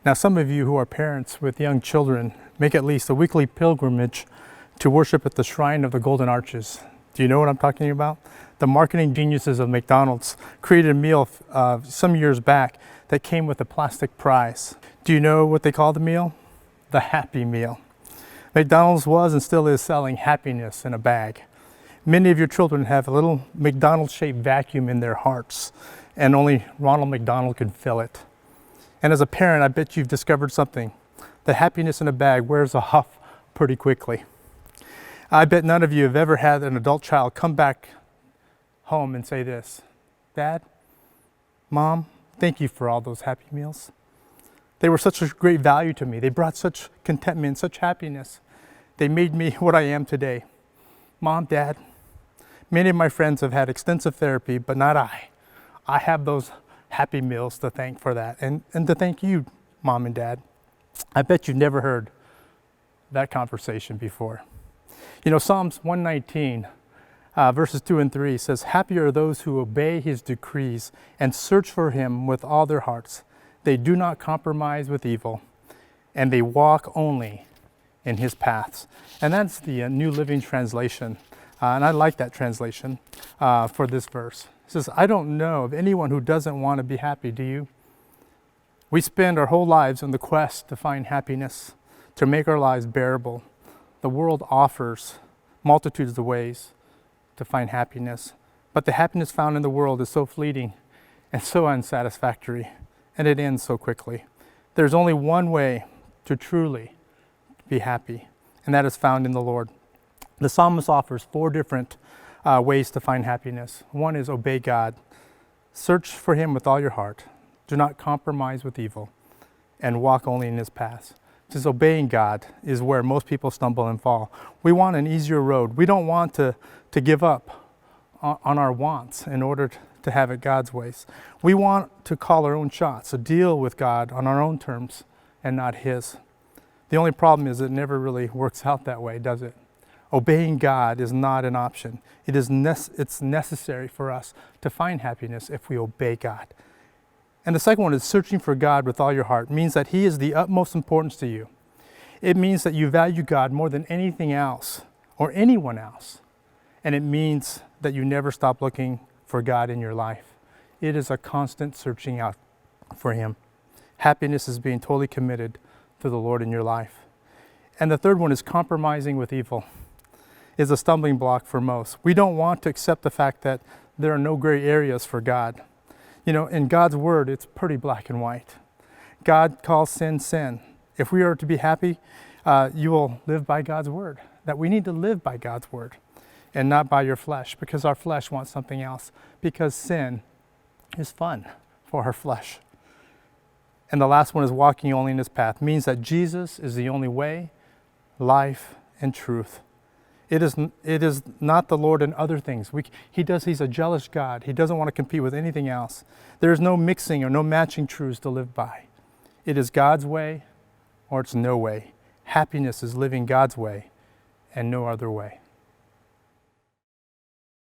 Now, some of you who are parents with young children make at least a weekly pilgrimage to worship at the Shrine of the Golden Arches. Do you know what I'm talking about? The marketing geniuses of McDonald's created a meal some years back that came with a plastic prize. Do you know what they call the meal? The Happy Meal. McDonald's was and still is selling happiness in a bag. Many of your children have a little McDonald's-shaped vacuum in their hearts, and only Ronald McDonald can fill it. And as a parent, I bet you've discovered something. The happiness in a bag wears a huff pretty quickly. I bet none of you have ever had an adult child come back home and say this: Dad, Mom, thank you for all those Happy Meals. They were such a great value to me. They brought such contentment, such happiness. They made me what I am today. Mom, Dad, many of my friends have had extensive therapy, but not I. I have those Happy Meals to thank for that, and to thank you, Mom and Dad. I bet you've never heard that conversation before. You know, Psalms 119, verses 2 and 3 says, "Happy are those who obey his decrees and search for him with all their hearts. They do not compromise with evil, and they walk only in his paths." And that's the New Living Translation. And I like that translation for this verse. It says, "I don't know of anyone who doesn't want to be happy, do you?" We spend our whole lives on the quest to find happiness, to make our lives bearable. The world offers multitudes of ways to find happiness, but the happiness found in the world is so fleeting and so unsatisfactory, and it ends so quickly. There's only one way to truly be happy, and that is found in the Lord. The psalmist offers 4 different ways to find happiness. One is obey God. Search for him with all your heart. Do not compromise with evil, and walk only in his paths. Just obeying God is where most people stumble and fall. We want an easier road. We don't want to give up on our wants in order to have it God's ways. We want to call our own shots, to deal with God on our own terms and not his. The only problem is it never really works out that way, does it? Obeying God is not an option. It's necessary for us to find happiness if we obey God. And the second one is searching for God with all your heart. It means that he is the utmost importance to you. It means that you value God more than anything else or anyone else. And it means that you never stop looking for God in your life. It is a constant searching out for him. Happiness is being totally committed to the Lord in your life. And the third one is compromising with evil. Is a stumbling block for most. We don't want to accept the fact that there are no gray areas for God. You know, in God's word, it's pretty black and white. God calls sin, sin. If we are to be happy, you will live by God's word. That we need to live by God's word and not by your flesh, because our flesh wants something else, because sin is fun for our flesh. And the last one is walking only in his path. It means that Jesus is the only way, life, and truth. It is not the Lord and other things. He's a jealous God. He doesn't want to compete with anything else. There is no mixing or no matching truths to live by. It is God's way or it's no way. Happiness is living God's way and no other way.